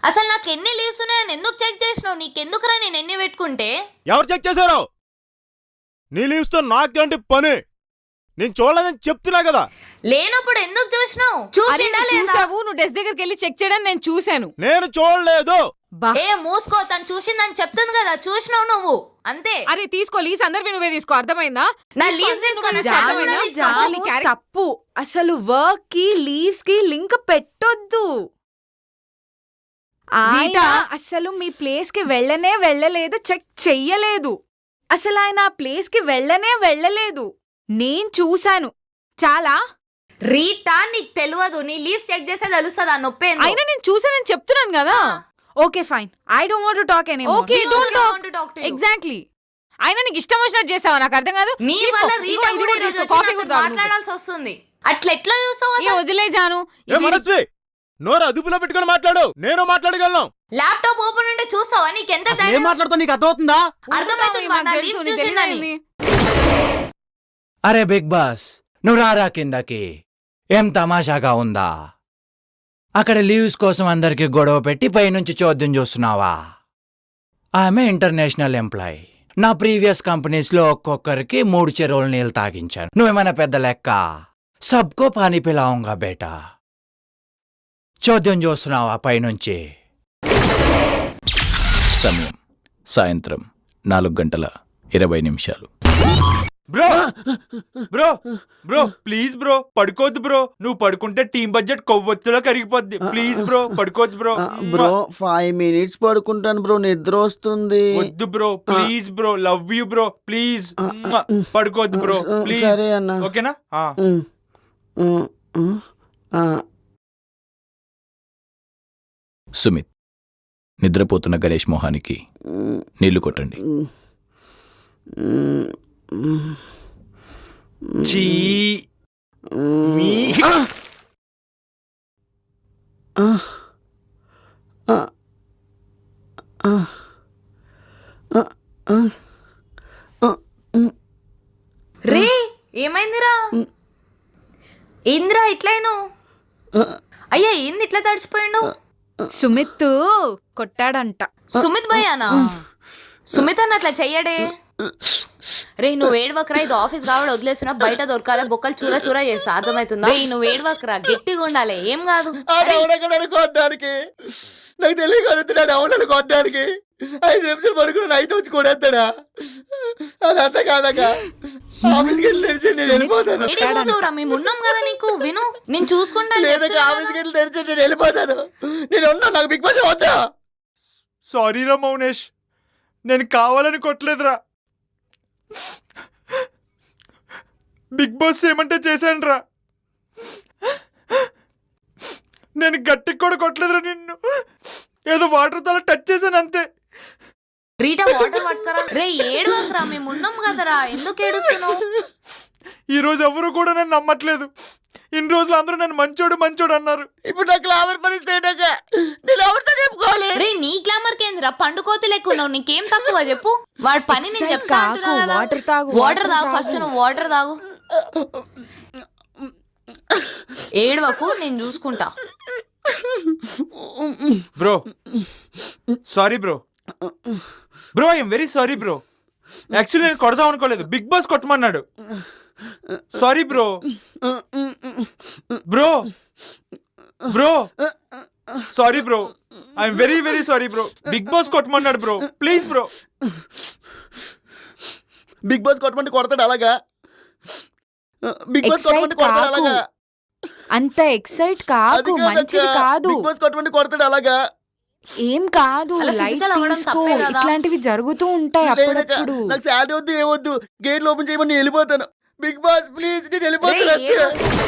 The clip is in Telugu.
అసలు నాకు ఎన్ని లీవ్స్ ఉన్నాయని ఎందుకు చెక్ చేసినావు? నీకెందుకురా నేను ఎన్ని పెట్టుకుంటే? ఎవరు చెక్ చేశారు? నీ లీవ్స్ తో నాకేంటి పని? నేను చూడలేదని చెప్తున్నా కదా. లేనప్పుడు ఎందుకు చూసినావు? చూసావు, నువ్వు డెస్క్ దగ్గరికి వెళ్ళి చెక్ చేయడానికి నేను చూశాను. నేను చూడలేదు. ఏ మూసుకో, తను చూసిందని చెప్తుంది కదా, చూసినావు నువ్వు అంతే. అరే తీసుకో, లీవ్స్ అందరివి నువ్వే తీసుకో, అర్థమైందా? నా లీవ్స్ తప్పు. అసలు వర్క్ కి లీవ్స్ కి లింక్ పెట్టొద్దు. ఆయన అసలు మీ ప్లేస్ కి వెళ్ళలేదు, చెక్ చెయ్యలేదు. అసలు ఆయన ఆ ప్లేస్ కి వెళ్ళలేదు. నేను చూశాను. చాలా రీటా, నీకు తెలియదు. నీ లీవ్స్ చెక్ చేస్తే తెలుస్తుంది ఆ నొప్పి. అయినా నేను చూసానని చెప్తున్నాను కదా. Okay fine, I don't want to talk anymore. Okay, don't talk. Exactly. అయినా నీకు ఇష్టం వచ్చినట్టు చేసావా? నాకు అర్థం కాదు. నీ వల్ల రీటా కూడా ఈరోజు వచ్చి నాతో మాట్లాడాల్సి వస్తుంది. అట్లా ఎట్లా చూస్తావు? వదిలే జాను. నోరు అదుపులో పెట్టుకొని మాట్లాడు. నేను మాట్లాడగలను. ల్యాప్టాప్ ఓపెన్ ఉంటే చూస్తావా? నీకెంత ధైర్యం? మాట్లాడుతా నీకు అర్థమవుతుందా? అర్థమవుతుంది. అరే బిగ్ బాస్, నువ్వు రారా కిందకి. ఏం తమాషాగా ఉందా? అక్కడ లీవ్స్ కోసం అందరికి గొడవ పెట్టి పైనుంచి చోద్యం చూస్తున్నావా? ఆమె ఇంటర్నేషనల్ ఎంప్లాయ్. నా ప్రీవియస్ కంపెనీస్లో ఒక్కొక్కరికి 3 చెరువులు నీళ్ళు తాగించాను. నువ్వేమైనా పెద్ద లెక్క? సబ్కో పానీ పిలావుంగా బేటా. చోద్యం చూస్తున్నావా పైనుంచి? సమయం సాయంత్రం 4:20. Bro bro bro please bro, పడుకోవద్దు బ్రో. నువ్వు పడుకుంటే టీం బడ్జెట్ కొవ్వొత్తులో కరిగిపోద్ది. ప్లీజ్ బ్రో, పడుకోవద్దు బ్రో. బ్రో 5 minutes పడుకుంటాను బ్రో, నిద్ర వస్తుంది. వద్దు bro, please bro, love you bro, please. పడుకోవద్దు బ్రో, ప్లీజ్. సరే అన్న, ఓకేనా? సుమిత్, నిద్రపోతున్న గణేష్ మొహానికి నీళ్లు కొట్టండి. చీ మీ రే ఏమైందిరా? ఏందిరా ఇట్లయిను? అయ్యా ఏంది ఇట్లా తడిచిపోయిండు? సుమిత్ కొట్టాడంట. సుమిత్ భయ్యానా? సుమిత్ అన్న అట్లా చెయ్యడే. రే నువ్వు ఏడవకరా, ఇది ఆఫీస్ కాబట్టి వదిలేస్తున్నా. బయట దొరకాలే, బొక్కలు చూర చూర చేస్తా, అర్థమవుతుందా? నువ్వు ఏడవకరా, గట్టిగా ఉండాలి, ఏం కాదు. కొట్టడానికి నాకు తెలియగలుగుతున్నాడు. అవునను కొట్టడానికి 5 నిమిషాలు పడుకున్నాను, అయితే వచ్చి కొడేస్తాడా? అదంతా కాదక ఆఫీస్కి వెళ్ళి తెరిచి నేను వెళ్ళిపోతాను. ఏడిపోతావురా, మేము ఉన్నాం కదా నీకు. విను, నేను చూసుకుంటాను. లేదక ఆఫీస్కి వెళ్ళి తెరిచి నేను వెళ్ళిపోతాను. నేను ఉన్నా, నాకు బిగ్ బాస్ వద్దా? సారీ రా మౌనేష్, నేను కావాలని కొట్టలేదురా. బిగ్ బాస్ ఏమంటే చేశాను రా. నేను గట్టికి కూడా కొట్టలేదురా నిన్ను. ఏదో వాటర్ తో టచ్ చేశాను అంతే. రీటా వాటర్ పట్టుకరా. రే ఏడవకరా, మేము ఉన్నాం కదరా, ఎందుకు ఏడుస్తున్నావు? ఈ రోజు ఎవరు కూడా నన్ను నమ్మట్లేదు. ఇన్ని రోజులు అందరూ నన్ను మంచోడు అన్నారు. ఇప్పుడు నాకు గ్లామర్ పరిస్థితి నేను ఎవరితో చెప్పుకోవాలి? రే నీ గ్లామర్ కేంద్ర పండుకోతి లేకున్నావు, నీకేం తక్కువ చెప్పు. వాడి పని నేను చెప్తా. వాటర్ తాగు ఫస్ట్, నువ్వు వాటర్ తాగు. ఏడవకు, నేను చూసుకుంటా. Bro sorry bro. Bro I'm very sorry bro. Actually నేను కొడదాం అనుకోలేదు, బిగ్ బాస్ కొట్టమన్నాడు. Sorry bro. Bro bro sorry bro, I'm very very sorry bro. Bigg Boss కొట్టమన్నాడు bro, please bro. Bigg Boss కొట్టమంటే కొడతాడు అలాగా? బిగ్ బాస్ కొట్టమంటే కొడతాడు అలాగా? అంత ఎక్సైట్ కాదు, మంచిది కాదు. బిగ్ బాస్ కొట్టమంటే కొడతాడు అలాగా? ఏం కాదు, ఇట్లాంటివి జరుగుతూ ఉంటాయి అప్పుడప్పుడు. నాకు శాలరీ వద్దు, ఏమొద్దు, గేట్లు ఓపెన్ చేయమని నేను వెళ్ళిపోతాను. బిగ్ బాస్ ప్లీజ్, నేను వెళ్ళిపోతాను.